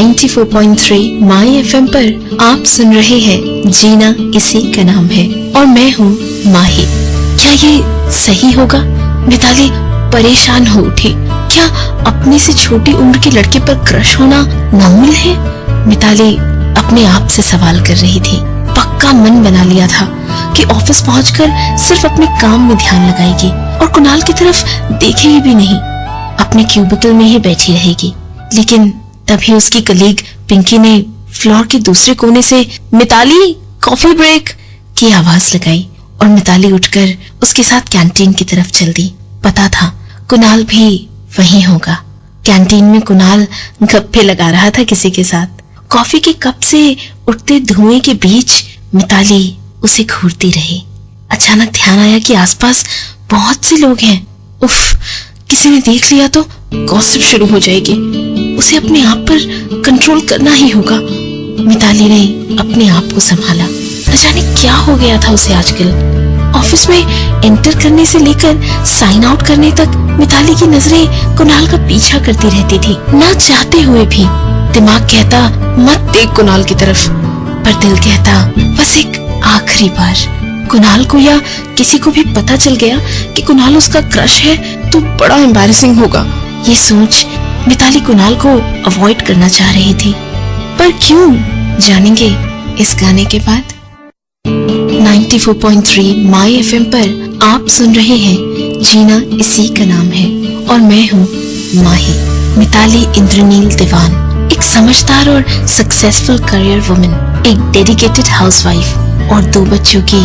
94.3 माई FM पर आप सुन रहे हैं जीना इसी का नाम है और मैं हूँ माही। क्या ये सही होगा? मिताली परेशान हो उठी। क्या अपने से छोटी उम्र के लड़के पर क्रश होना नॉर्मल है? मिताली अपने आप से सवाल कर रही थी। पक्का मन बना लिया था कि ऑफिस पहुंचकर सिर्फ अपने काम में ध्यान लगाएगी और कुणाल की तरफ देखेगी भी नहीं, अपने क्यूबिकल में ही बैठी रहेगी। लेकिन तभी उसकी कलीग पिंकी ने फ्लोर के दूसरे कोने से मिताली कॉफी ब्रेक की आवाज लगाई और मिताली उठकर उसके साथ कैंटीन की तरफ चल दी। पता था कुणाल भी वहीं होगा। कैंटीन में कुणाल गप्पे लगा रहा था किसी के साथ। कॉफी के कप से उठते धुएं के बीच मिताली उसे घूरती रही। अचानक ध्यान आया कि आसपास बहुत से लोग हैं। उफ, किसी ने देख लिया तो गॉसिप शुरू हो जाएगी। उसे अपने आप पर कंट्रोल करना ही होगा। मिताली ने अपने आप को संभाला। न जाने क्या हो गया था उसे आजकल। ऑफिस में एंटर करने से लेकर साइन आउट करने तक मिताली की नजरें कुणाल का पीछा करती रहती थी। ना चाहते हुए भी दिमाग कहता मत देख कुणाल की तरफ, पर दिल कहता बस एक आखिरी बार। कुणाल को या किसी को भी पता चल गया कि कुणाल उसका क्रश है तो बड़ा एम्बैरेसिंग होगा। ये सोच मिताली कुणाल को अवॉइड करना चाह रही थी, पर क्यों, जानेंगे इस गाने के बाद। 94.3 माई एफएम पर आप सुन रहे हैं जीना इसी का नाम है और मैं हूँ माही। मिताली इंद्रनील दीवान एक समझदार और सक्सेसफुल करियर वुमन, एक डेडिकेटेड हाउसवाइफ और 2 बच्चों की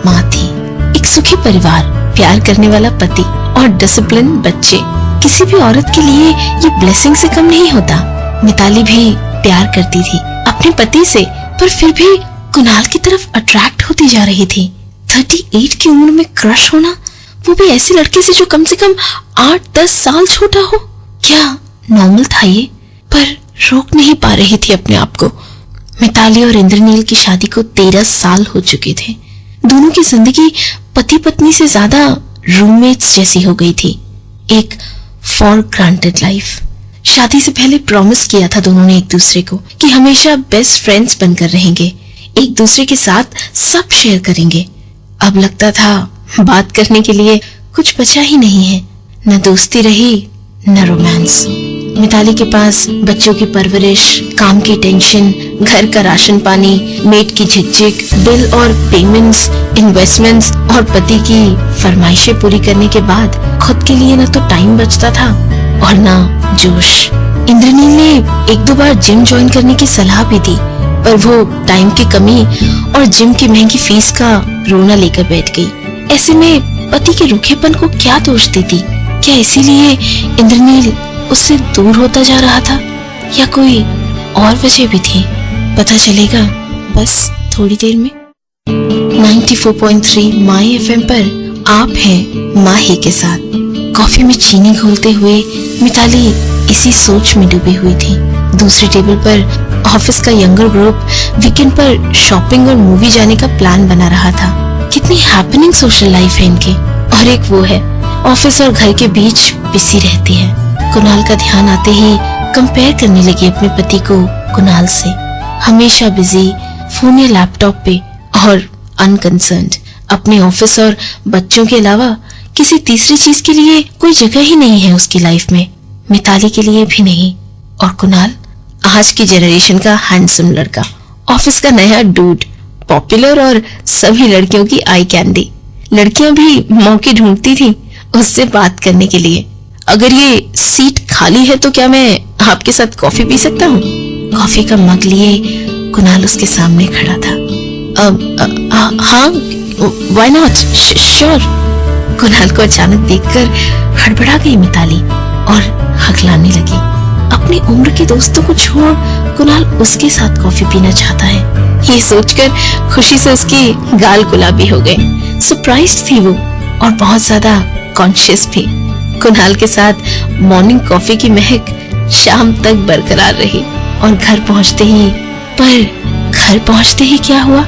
माँ थी। एक सुखी परिवार, प्यार करने वाला पति और डिसिप्लिन बच्चे। किसी भी औरत के लिए ये ब्लेसिंग से कम नहीं होता। मिताली भी प्यार करती थी अपने पति से, पर फिर भी कुणाल की तरफ अट्रैक्ट होती जा रही थी। 38 की उम्र में क्रश होना, वो भी ऐसे लड़के से जो कम से कम 8-10 साल छोटा हो। क्या नॉर्मल था ये? पर रोक नहीं पा रही थी अपने आप को। मिताली और इंद्रनील की शादी को 13 साल हो चुके थे। दोनों की जिंदगी पति पत्नी से ज्यादा रूममेट्स जैसी हो गई थी। एक फॉर ग्रांटेड लाइफ। शादी से पहले प्रॉमिस किया था दोनों ने एक दूसरे को कि हमेशा बेस्ट फ्रेंड्स बनकर रहेंगे, एक दूसरे के साथ सब शेयर करेंगे। अब लगता था बात करने के लिए कुछ बचा ही नहीं है। न दोस्ती रही न रोमांस। मिताली के पास बच्चों की परवरिश, काम की टेंशन, घर का राशन पानी, मेड की झिकझिक, बिल और पेमेंट्स, इन्वेस्टमेंट्स और पति की फरमाइशें पूरी करने के बाद खुद के लिए न तो टाइम बचता था और न जोश। इंद्रनील ने 1-2 बार जिम ज्वाइन करने की सलाह भी दी, पर वो टाइम की कमी और जिम की महंगी फीस का रोना लेकर बैठ गई। ऐसे में पति के रूखेपन को क्या दोष देती? क्या इसीलिए इंद्रनील उससे दूर होता जा रहा था या कोई और वजह भी थी? पता चलेगा बस थोड़ी देर में। 94.3 माई एफएम पर आप हैं माही के साथ। कॉफी में चीनी घोलते हुए मिताली इसी सोच में डूबी हुई थी। दूसरी टेबल पर ऑफिस का यंगर ग्रुप वीकेंड पर शॉपिंग और मूवी जाने का प्लान बना रहा था। कितनी हैपनिंग सोशल लाइफ है इनकी। और एक वो है ऑफिस और घर के बीच बिजी रहती है। कुणाल का ध्यान आते ही कंपेयर करने लगी अपने पति को कुणाल से। हमेशा बिजी, फोन या लैपटॉप पे और अनकंसर्न्ड। अपने ऑफिस और बच्चों के अलावा किसी तीसरी चीज के लिए कोई जगह ही नहीं है उसकी लाइफ में। मिताली के लिए भी नहीं। और कुणाल आज की जनरेशन का हैंडसम लड़का, ऑफिस का नया डूड, पॉपुलर और सभी लड़कियों की आई कैंडी। लड़कियां भी मौके ढूंढती थी उससे बात करने के लिए। अगर ये सीट खाली है तो क्या मैं आपके साथ कॉफी पी सकता हूँ? कॉफी का मग लिए कुणाल उसके सामने खड़ा था। हाँ, व्हाई नॉट, श्योर। कुणाल को अचानक देखकर हड़बड़ा गई मिताली और हकलाने लगी। अपनी उम्र के दोस्तों को छोड़ कुणाल उसके साथ कॉफी पीना चाहता है। ये सोचकर खुशी से उसके गाल गुलाबी हो गए। सरप्राइज्ड थी वो और बहुत ज्यादा कॉन्शियस भी। कुणाल के साथ मॉर्निंग कॉफी की महक शाम तक बरकरार रही और घर पहुंचते ही क्या हुआ,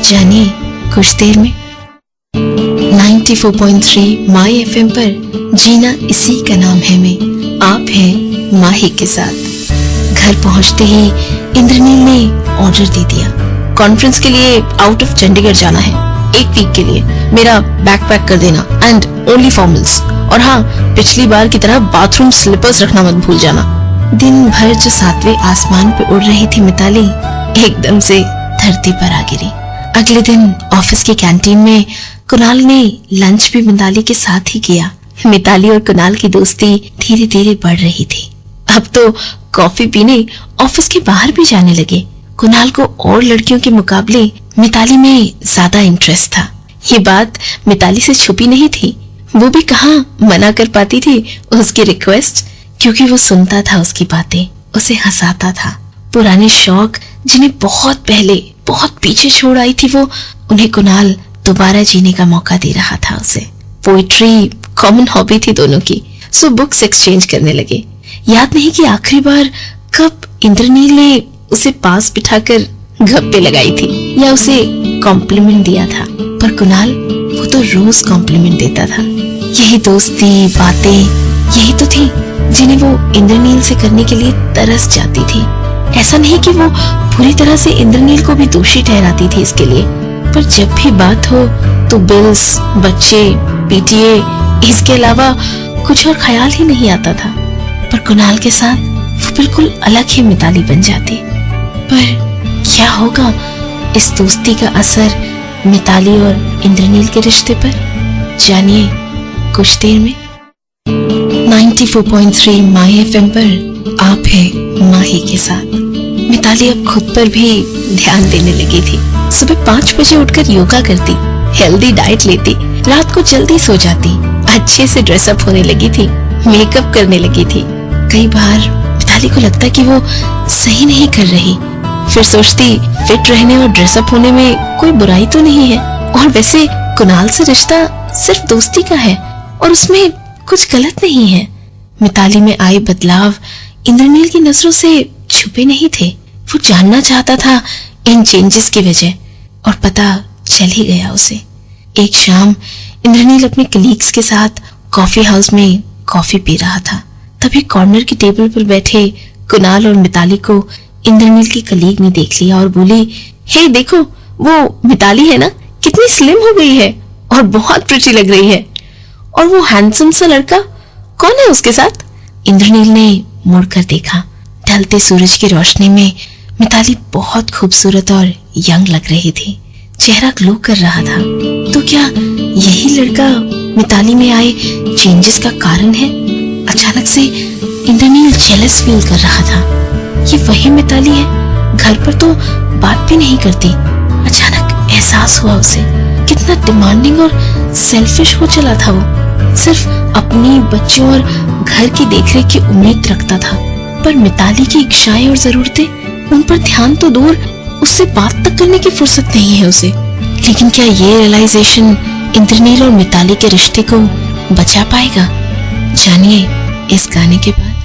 जानिए कुछ देर में। 94.3 माई एफएम पर जीना इसी का नाम है में आप हैं माही के साथ। घर पहुंचते ही इंद्रनील ने ऑर्डर दे दिया, कॉन्फ्रेंस के लिए आउट ऑफ चंडीगढ़ जाना है 1 वीक के लिए, मेरा बैग पैक कर देना एंड ओनली फॉर्मल्स, और हाँ पिछली बार की तरह बाथरूम स्लीपर्स रखना मत भूल जाना। दिन भर जो 7वें आसमान पे उड़ रही थी मिताली एकदम से धरती पर आ गिरी। अगले दिन ऑफिस की कैंटीन में कुणाल ने लंच भी मिताली के साथ ही किया। मिताली और कुणाल की दोस्ती धीरे धीरे बढ़ रही थी। अब तो कॉफी पीने ऑफिस के बाहर भी जाने लगे। कुणाल को और लड़कियों के मुकाबले मिताली में ज्यादा इंटरेस्ट था। ये बात मिताली से छुपी नहीं थी, वो भी कहाँ मना कर पाती थी उसकी रिक्वेस्ट, क्योंकि वो सुनता था उसकी बातें, उसे हंसाता था। पुराने शौक जिन्हें बहुत पहले बहुत पीछे छोड़ आई थी वो उन्हें कुणाल दोबारा जीने का मौका दे रहा था उसे। पोइट्री कॉमन हॉबी थी दोनों की, सो बुक्स एक्सचेंज करने लगे। याद नहीं कि आखिरी बार कब इंद्रनील ने उसे पास बिठाकर गप्पे लगाई थी या उसे कॉम्प्लीमेंट दिया था, पर कुणाल वो तो रोज कॉम्प्लीमेंट देता था। यही दोस्ती बातें यही तो थी जिन्हें वो इंद्रनील से करने के लिए तरस जाती थी। ऐसा नहीं कि वो पूरी तरह से इंद्रनील को भी दोषी ठहराती थी इसके लिए, पर जब भी बात हो तो बिल्स, बच्चे, पीटीए, इसके अलावा कुछ और ख्याल ही नहीं आता था। पर कुणाल के साथ वो बिल्कुल अलग ही मिताली बन जाती। पर क्या होगा इस दोस्ती का असर मिताली और इंद्रनील के रिश्ते पर, जानिए कुछ देर में। 94.3 माही एफएम पर आप है माही के साथ। मिताली अब खुद पर भी ध्यान देने लगी थी। सुबह 5 बजे उठकर योगा करती, हेल्दी डाइट लेती, रात को जल्दी सो जाती, अच्छे से ड्रेसअप होने लगी थी, मेकअप करने लगी थी। कई बार मिताली को लगता कि वो सही नहीं कर रही, फिर सोचती फिट रहने और ड्रेसअप होने में कोई बुराई तो नहीं है, और वैसे कुणाल से रिश्ता सिर्फ दोस्ती का है और उसमें कुछ गलत नहीं है। मिताली में आए बदलाव इंद्रनील की नजरों से छुपे नहीं थे। वो जानना चाहता था इन चेंजेस की वजह, और पता चल ही गया उसे। एक शाम इंद्रनील अपने कलीग्स के साथ कॉफी हाउस में कॉफी पी रहा था। तभी कॉर्नर की टेबल पर बैठे कुणाल और मिताली को इंद्रनील की कलीग ने देख लिया और बोली, हे देखो वो मिताली है ना, कितनी स्लिम हो गई है और बहुत प्रिटी लग रही है, और वो हैंडसम सा लड़का कौन है उसके साथ। इंद्रनील ने मुड़कर देखा। ढलते सूरज की रोशनी में मिताली बहुत खूबसूरत और यंग लग रही थी, चेहरा ग्लो कर रहा था। तो क्या यही लड़का मिताली में आए चेंजेस का कारण है? अचानक से इंद्रनील जेलस फील कर रहा था। ये वही मिताली है, घर पर तो बात भी नहीं करती। अचानक एहसास हुआ उसे कितना डिमांडिंग और सेल्फिश हो चला था वो। सिर्फ अपनी बच्चों और घर की देखरेख की उम्मीद रखता था, पर मिताली की इच्छाएं और जरूरतें, उन पर ध्यान तो दूर, उससे बात तक करने की फुर्सत नहीं है उसे। लेकिन क्या ये रियलाइजेशन इंद्रनील और मिताली के रिश्ते को बचा पाएगा? जानिए इस गाने के बाद।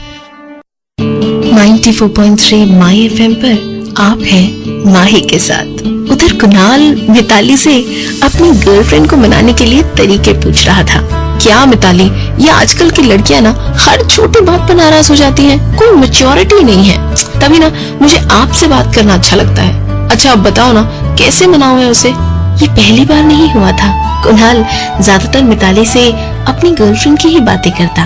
94.3 माही एफएम पर आप है माही के साथ। उधर कुणाल मिताली से अपनी गर्लफ्रेंड को मनाने के लिए तरीके पूछ रहा था। क्या मिताली, ये आजकल की लड़कियां ना हर छोटी बात पर नाराज हो जाती हैं, कोई मैच्योरिटी नहीं है। तभी ना मुझे आपसे बात करना अच्छा लगता है। अच्छा अब बताओ ना कैसे मनाऊं मैं उसे? ये पहली बार नहीं हुआ था। कुणाल ज्यादातर मिताली से अपनी गर्लफ्रेंड की ही बातें करता।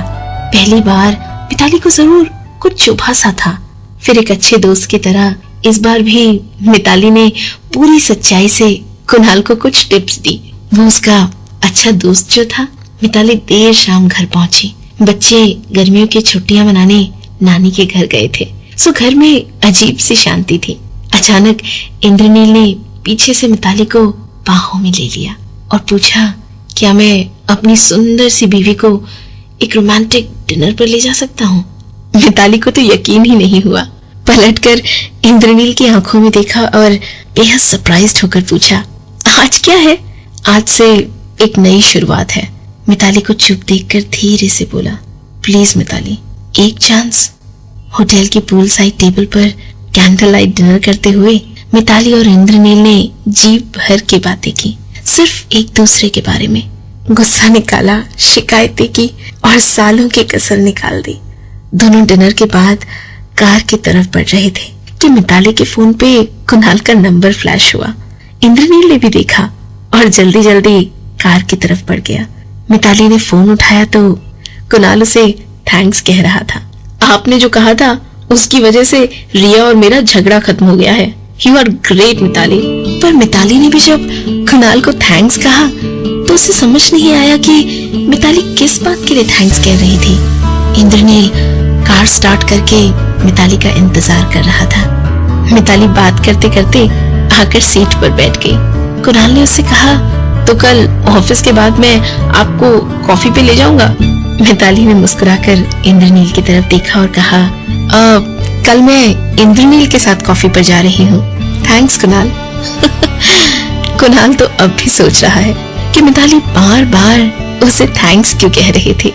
पहली बार मिताली को जरूर कुछ चुभा सा था। फिर एक अच्छे दोस्त की तरह इस बार भी मिताली ने पूरी सच्चाई से कुणाल को कुछ टिप्स दी। वो उसका अच्छा दोस्त जो था। मिताली देर शाम घर पहुंची। बच्चे गर्मियों की छुट्टियां मनाने नानी के घर गए थे, सो घर में अजीब सी शांति थी। अचानक इंद्रनील ने पीछे से मिताली को बाहों में ले लिया और पूछा, क्या मैं अपनी सुंदर सी बीवी को एक रोमांटिक डिनर पर ले जा सकता हूँ? मिताली को तो यकीन ही नहीं हुआ। पलटकर इंद्रनील की आंखों में देखा और बेहद सरप्राइज्ड होकर पूछा, आज क्या है? आज से एक नई शुरुआत है। मिताली को चुप देखकर धीरे से बोला, प्लीज मिताली, एक चांस। होटल की पूल साइड टेबल पर कैंडल लाइट डिनर करते हुए मिताली और इंद्रनील ने जी भर की बातें की, सिर्फ एक दूसरे के बारे में। गुस्सा निकाला, शिकायतें की और सालों की कसर निकाल दी। दोनों डिनर के बाद कार की तरफ बढ़ रहे थे कि मिताली के फोन पे कुणाल का नंबर फ्लैश हुआ। इंद्रनील ने भी देखा और जल्दी जल्दी कार की तरफ बढ़ गया। मिताली ने फोन उठाया तो कुणाल उसे थैंक्स कह रहा था। आपने जो कहा था उसकी वजह से रिया और मेरा झगड़ा खत्म हो गया है। You are great Mitali. पर मिताली ने भी जब कुणाल को थैंक्स कहा तो उसे समझ नहीं आया कि मिताली किस बात के लिए थैंक्स कह रही थी। इंद्रनील कार स्टार्ट करके मिताली का इंतजार कर रहा था। मिताली बात करते करते आकर सीट पर बैठ गई। कुणाल ने उससे कहा, तो कल ऑफिस के बाद मैं आपको कॉफी पे ले जाऊंगा। मिताली ने मुस्कुराकर इंद्रनील की तरफ देखा और कहा, कल मैं इंद्रनील के साथ कॉफी पर जा रही हूँ। थैंक्स कुणाल। कुणाल तो अब भी सोच रहा है कि मिताली बार बार उसे थैंक्स क्यों कह रही थी।